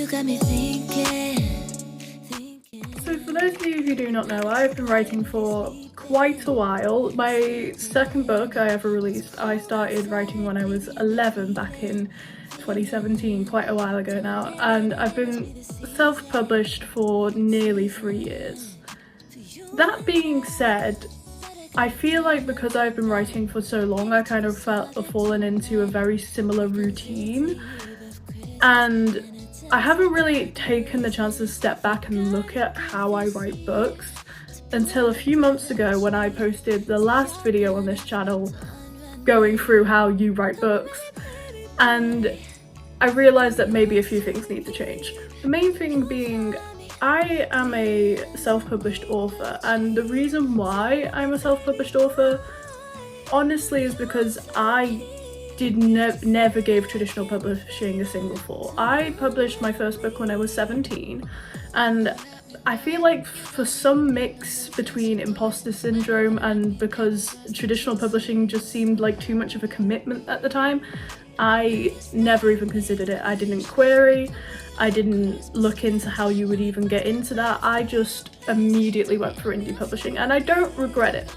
You got me thinking. So for those of you who do not know, I've been writing for quite a while. My second book I ever released, I started writing when I was 11 back in 2017, quite a while ago now, and I've been self-published for nearly 3 years. That being said, I feel like because I've been writing for so long, I kind of fallen into a very similar routine, and I haven't really taken the chance to step back and look at how I write books until a few months ago when I posted the last video on this channel going through how you write books, and I realised that maybe a few things need to change. The main thing being, I am a self-published author, and the reason why I'm a self-published author honestly is because I never gave traditional publishing a single thought. I published my first book when I was 17, and I feel like for some mix between imposter syndrome and because traditional publishing just seemed like too much of a commitment at the time, I never even considered it. I didn't query, I didn't look into how you would even get into that. I just immediately went for indie publishing, and I don't regret it.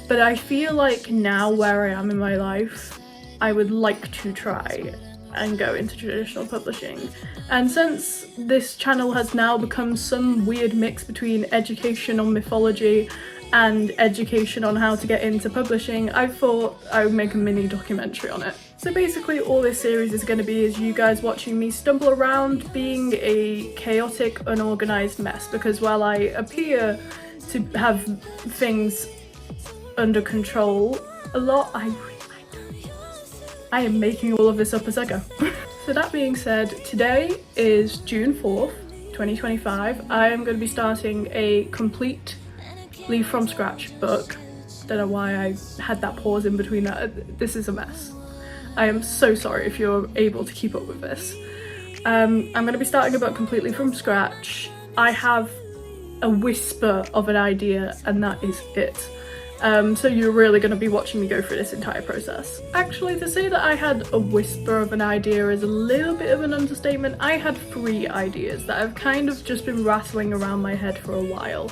But I feel like now where I am in my life, I would like to try and go into traditional publishing. And since this channel has now become some weird mix between education on mythology and education on how to get into publishing, I thought I would make a mini documentary on it. So basically all this series is going to be is you guys watching me stumble around being a chaotic, unorganised mess, because while I appear to have things under control a lot, I am making all of this up as I go. So that being said, today is June 4th, 2025. I am going to be starting a completely from scratch book. Don't know why I had that pause in between that. This is a mess. I am so sorry if you're able to keep up with this. I'm going to be starting a book completely from scratch. I have a whisper of an idea and that is it. So you're really going to be watching me go through this entire process. Actually, to say that I had a whisper of an idea is a little bit of an understatement. I had 3 ideas that I've kind of just been rattling around my head for a while.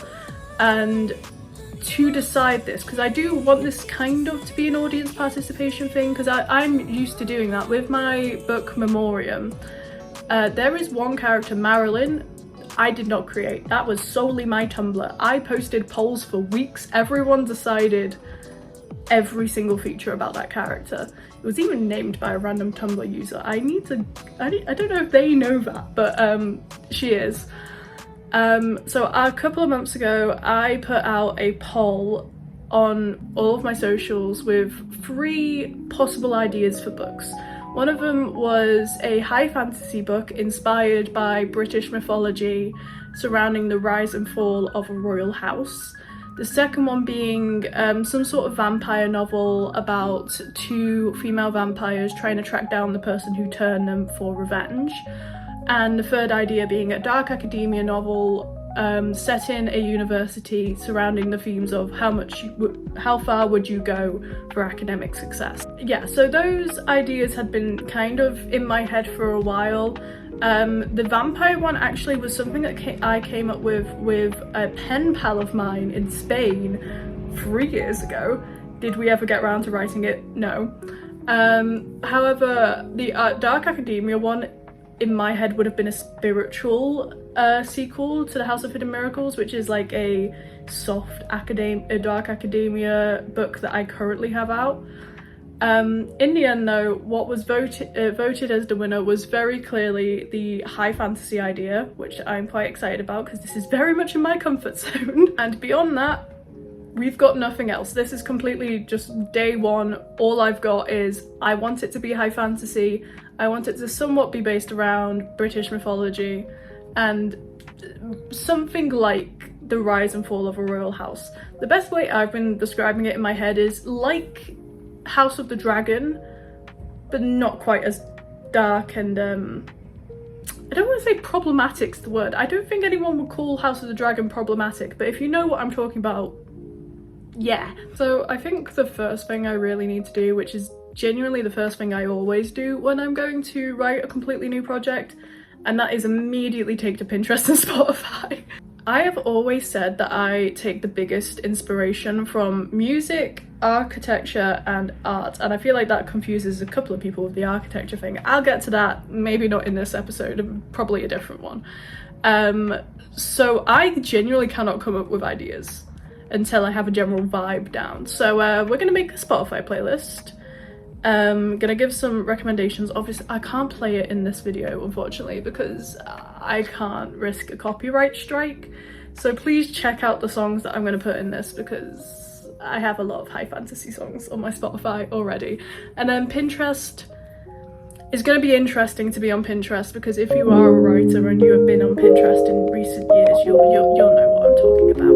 And to decide this, because I do want this kind of to be an audience participation thing, because I'm used to doing that. With my book Memoriam, there is one character, Marilyn, I did not create. That was solely my Tumblr. I posted polls for weeks. Everyone decided every single feature about that character. It was even named by a random Tumblr user. I don't know if they know that, but she is. So a couple of months ago, I put out a poll on all of my socials with 3 possible ideas for books. One of them was a high fantasy book inspired by British mythology surrounding the rise and fall of a royal house. The second one being some sort of vampire novel about 2 female vampires trying to track down the person who turned them for revenge. And the third idea being a dark academia novel set in a university surrounding the themes of how far would you go for academic success. Yeah, so those ideas had been kind of in my head for a while. The vampire one actually was something that I came up with a pen pal of mine in Spain 3 years ago. Did we ever get around to writing it? No. However, the dark academia one in my head would have been a spiritual sequel to the House of Hidden Miracles, which is like a soft dark academia book that I currently have out. In the end though, what was voted as the winner was very clearly the high fantasy idea, which I'm quite excited about because this is very much in my comfort zone. And beyond that, we've got nothing else. This is completely just day one. All I've got is I want it to be high fantasy. I want it to somewhat be based around British mythology and something like the rise and fall of a royal house. The best way I've been describing it in my head is like House of the Dragon, but not quite as dark and I don't want to say problematic's the word. I don't think anyone would call House of the Dragon problematic, but if you know what I'm talking about, yeah. So I think the first thing I really need to do, which is genuinely the first thing I always do when I'm going to write a completely new project, and that is immediately take to Pinterest and Spotify. I have always said that I take the biggest inspiration from music, architecture and art, and I feel like that confuses a couple of people with the architecture thing. I'll get to that, maybe not in this episode, probably a different one. So I genuinely cannot come up with ideas until I have a general vibe down. So we're gonna make a Spotify playlist. Gonna give some recommendations. Obviously I can't play it in this video, unfortunately, because I can't risk a copyright strike. So please check out the songs that I'm gonna put in this, because I have a lot of high fantasy songs on my Spotify already. And then Pinterest is gonna be interesting to be on Pinterest, because if you are a writer and you have been on Pinterest in recent years, you'll know what I'm talking about.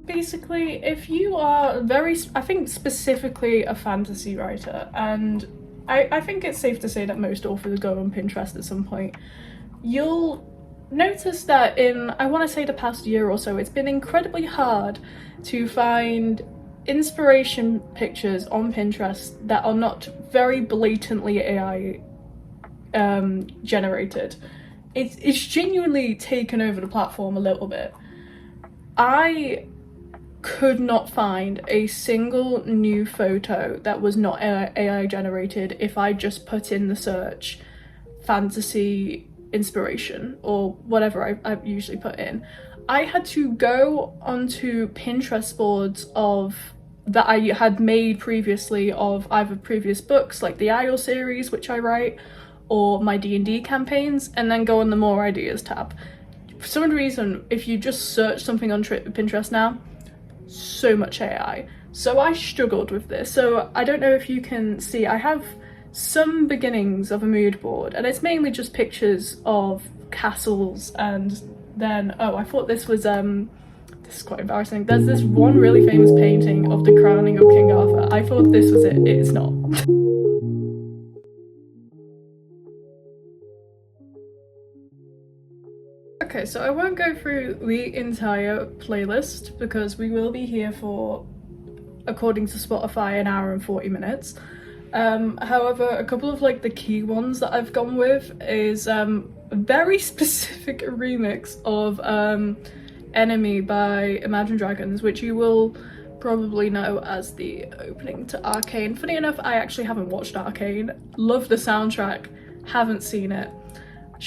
Basically, if you are I think specifically a fantasy writer, and I think it's safe to say that most authors go on Pinterest at some point, you'll notice that in, I want to say the past year or so, it's been incredibly hard to find inspiration pictures on Pinterest that are not very blatantly AI generated. It's genuinely taken over the platform a little bit. I could not find a single new photo that was not AI generated if I just put in the search fantasy inspiration or whatever I usually put in. I had to go onto Pinterest boards that I had made previously of either previous books like the Isle series, which I write, or my D&D campaigns, and then go on the more ideas tab. For some reason, if you just search something on Pinterest now, so much AI. So I struggled with this. So I don't know if you can see, I have some beginnings of a mood board, and it's mainly just pictures of castles, and then, oh, I thought this was, this is quite embarrassing. There's this one really famous painting of the crowning of King Arthur. I thought this was it. It is not. Okay, so I won't go through the entire playlist because we will be here for, according to Spotify, an hour and 40 minutes. However, a couple of like the key ones that I've gone with is a very specific remix of Enemy by Imagine Dragons, which you will probably know as the opening to Arcane. Funny enough, I actually haven't watched Arcane. Love the soundtrack, haven't seen it.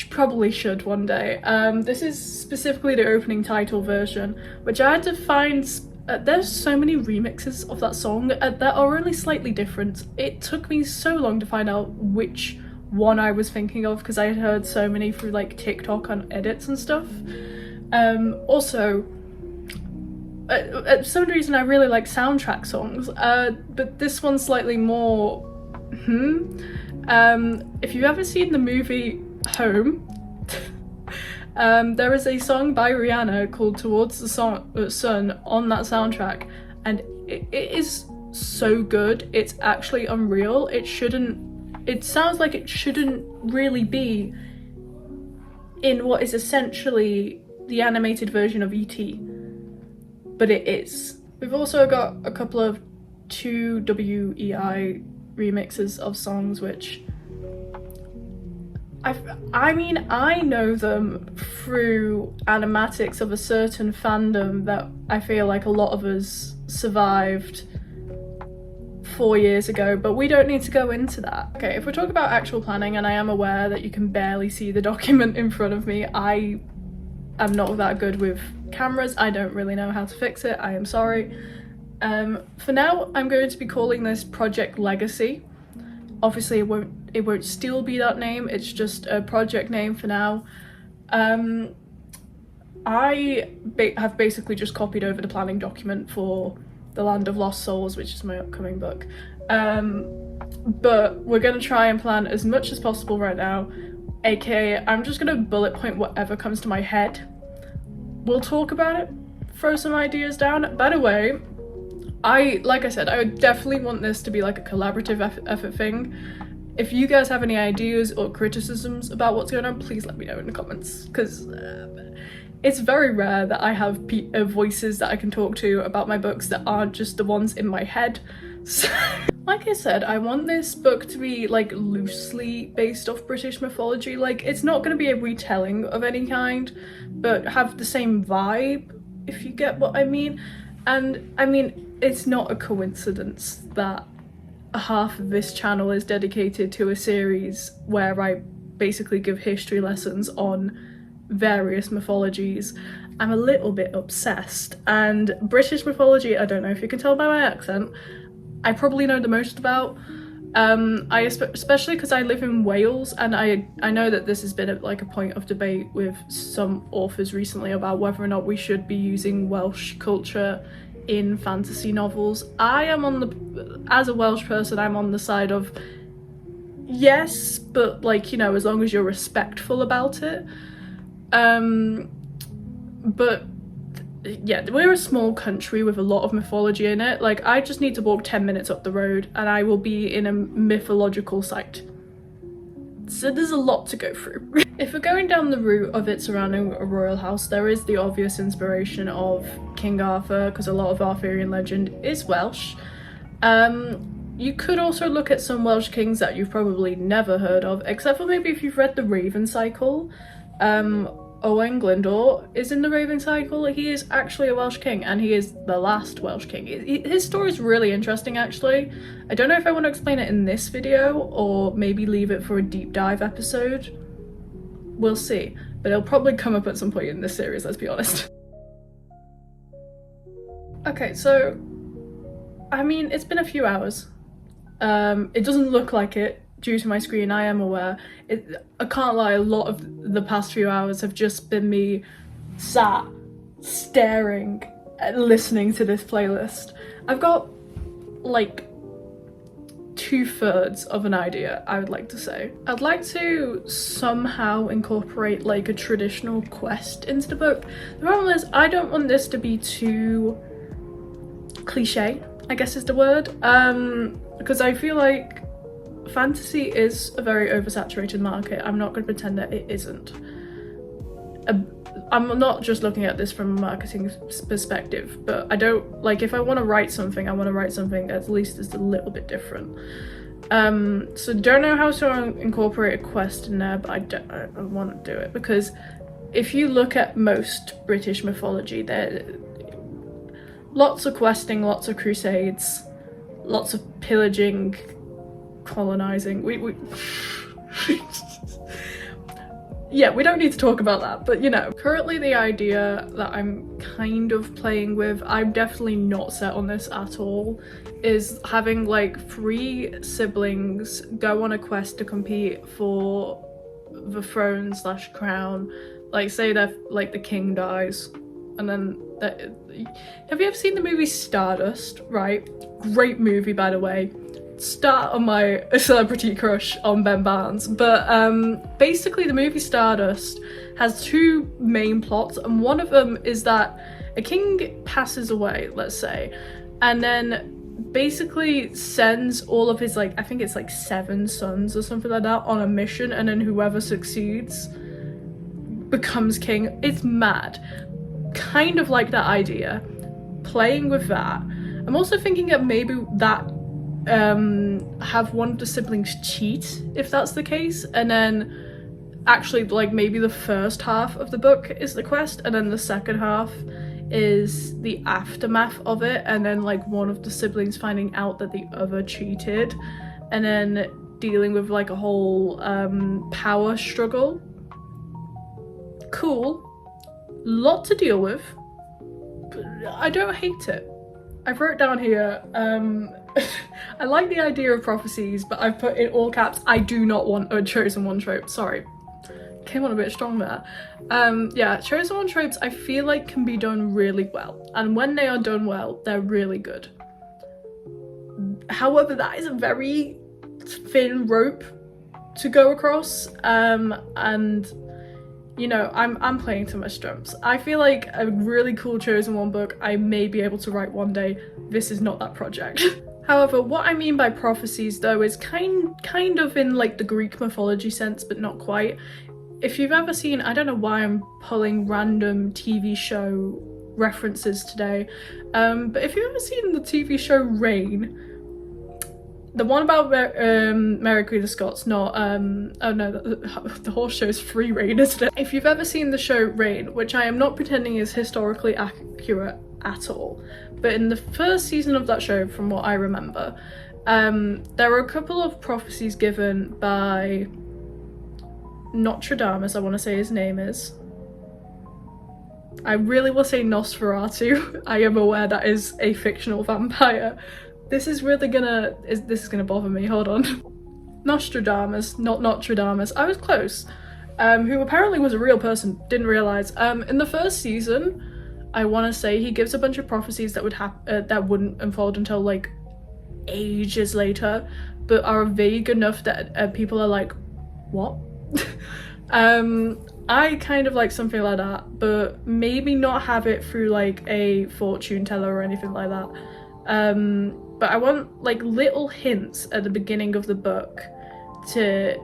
Probably should one day. This is specifically the opening title version, which I had to find. There's so many remixes of that song that are only slightly different. It took me so long to find out which one I was thinking of, because I had heard so many through like TikTok on edits and stuff. Also, for some reason I really like soundtrack songs, but this one's slightly more if you've ever seen the movie Home, there is a song by Rihanna called Towards the Sun on that soundtrack, and it is so good. It's actually unreal. It sounds like it shouldn't really be in what is essentially the animated version of E.T., but it is. We've also got a couple of 2WEI remixes of songs which I mean, I know them through animatics of a certain fandom that I feel like a lot of us survived 4 years ago, but we don't need to go into that. Okay, if we're talking about actual planning, and I am aware that you can barely see the document in front of me, I am not that good with cameras. I don't really know how to fix it. I am sorry. For now, I'm going to be calling this Project Legacy. Obviously, it won't still be that name. It's just a project name for now. I have basically just copied over the planning document for The Land of Lost Souls, which is my upcoming book. But we're going to try and plan as much as possible right now, aka I'm just going to bullet point whatever comes to my head. We'll talk about it, throw some ideas down. By the way, like I said, I would definitely want this to be like a collaborative effort thing. If you guys have any ideas or criticisms about what's going on, please let me know in the comments, because it's very rare that I have voices that I can talk to about my books that aren't just the ones in my head. So, like I said, I want this book to be like loosely based off British mythology. Like, it's not going to be a retelling of any kind, but have the same vibe, if you get what I mean. And I mean, it's not a coincidence that half of this channel is dedicated to a series where I basically give history lessons on various mythologies. I'm a little bit obsessed, and British mythology, I don't know if you can tell by my accent, I probably know the most about. Especially because I live in Wales, and I know that this has been a point of debate with some authors recently about whether or not we should be using Welsh culture in fantasy novels. I am as a Welsh person, I'm on the side of yes, but like, you know, as long as you're respectful about it. But yeah, we're a small country with a lot of mythology in it. Like, I just need to walk 10 minutes up the road and I will be in a mythological site. So there's a lot to go through. If we're going down the route of it surrounding a royal house, there is the obvious inspiration of King Arthur, because a lot of Arthurian legend is Welsh. You could also look at some Welsh kings that you've probably never heard of, except for maybe if you've read the Raven Cycle. Owain Glyndwr is in the Raven Cycle. He is actually a Welsh king, and he is the last Welsh king. His story is really interesting, actually. I don't know if I want to explain it in this video or maybe leave it for a deep dive episode. We'll see, but it'll probably come up at some point in this series, let's be honest. Okay, so I mean, it's been a few hours. It doesn't look like it due to my screen, I am aware. I can't lie, a lot of the past few hours have just been me sat, staring, and listening to this playlist. I've got like 2/3 of an idea, I would like to say. I'd like to somehow incorporate like a traditional quest into the book. The problem is, I don't want this to be too cliche, I guess is the word, because I feel like fantasy is a very oversaturated market. I'm not going to pretend that it isn't. I'm not just looking at this from a marketing perspective, but I don't, like, if I want to write something, I want to write something at least that's a little bit different. So don't know how to incorporate a quest in there, but I want to do it, because if you look at most British mythology, there lots of questing, lots of crusades, lots of pillaging, colonizing. We yeah, we don't need to talk about that, but you know, currently the idea that I'm kind of playing with, I'm definitely not set on this at all, is having like 3 siblings go on a quest to compete for the throne / crown. Like, say that like the king dies, and then have you ever seen the movie Stardust? Right, great movie, by the way. Start on my celebrity crush on Ben Barnes, but basically the movie Stardust has 2 main plots, and one of them is that a king passes away, let's say, and then basically sends all of his, like, I think it's like 7 sons or something like that on a mission, and then whoever succeeds becomes king. It's mad. Kind of like that idea, playing with that. I'm also thinking that maybe that have one of the siblings cheat, if that's the case, and then actually like maybe the first half of the book is the quest, and then the second half is the aftermath of it, and then like one of the siblings finding out that the other cheated, and then dealing with like a whole power struggle. Cool, lot to deal with, but I don't hate it. I've wrote down here, I like the idea of prophecies, but I've put in all caps, I do not want a chosen one trope. Sorry, came on a bit strong there. Yeah, chosen one tropes I feel like can be done really well, and when they are done well, they're really good. However, that is a very thin rope to go across, and you know, I'm playing to my strengths. I feel like a really cool chosen one book I may be able to write one day. This is not that project. However, what I mean by prophecies though is kind of in like the Greek mythology sense, but not quite. if you've ever seen, I don't know why I'm pulling random TV show references today, but if you've ever seen the TV show Rain, the one about Mary Queen of Scots, not oh no, the whole show's Free Rein, isn't it? If you've ever seen the show Rain, which I am not pretending is historically accurate at all, but in the first season of that show, from what I remember, there were a couple of prophecies given by Nostradamus, I want to say his name is. I really will say Nosferatu. I am aware that is a fictional vampire. This is really gonna, this is gonna bother me, hold on. Nostradamus, not Nostradamus, I was close. Who apparently was a real person, didn't realise. In the first season, I want to say he gives a bunch of prophecies that would that wouldn't unfold until like ages later, but are vague enough that people are like, what? I kind of like something like that, but maybe not have it through like a fortune teller or anything like that. But I want like little hints at the beginning of the book to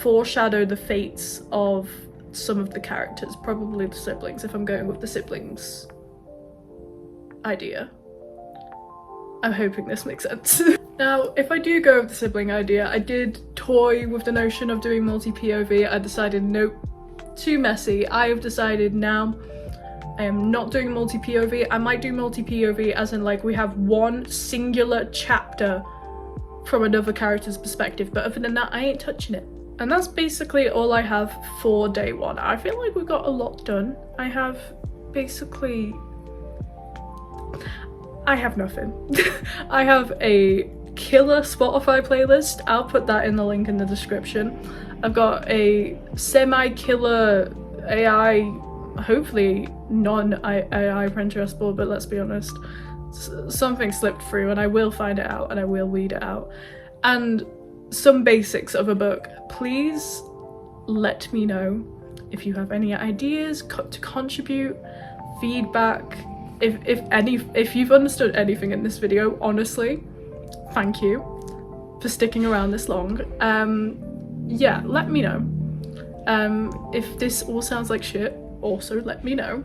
foreshadow the fates of some of the characters, probably the siblings, if I'm going with the siblings idea. I'm hoping this makes sense. Now, if I do go with the sibling idea, I did toy with the notion of doing multi-POV. I decided nope, too messy. I have decided now I am not doing multi-POV. I might do multi-POV as in like we have one singular chapter from another character's perspective, but other than that, I ain't touching it. And that's basically all I have for day one. I feel like we got a lot done. I have nothing. I have a killer Spotify playlist. I'll put that in the link in the description. I've got a semi-killer AI, hopefully non-AI Pinterest board, but let's be honest, something slipped through and I will find it out and I will weed it out. And some basics of a book. Please let me know if you have any ideas to contribute, feedback. If you've understood anything in this video, honestly, thank you for sticking around this long. Yeah, let me know. If this all sounds like shit, also let me know.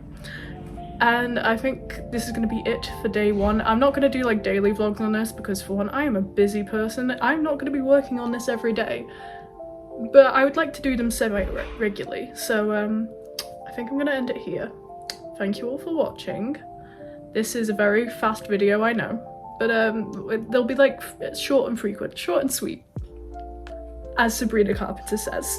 And I think this is going to be it for day one. I'm not going to do like daily vlogs on this because for one, I am a busy person. I'm not going to be working on this every day, but I would like to do them semi-regularly. So I think I'm going to end it here. Thank you all for watching. This is a very fast video, I know, but they'll be like short and frequent, short and sweet, as Sabrina Carpenter says.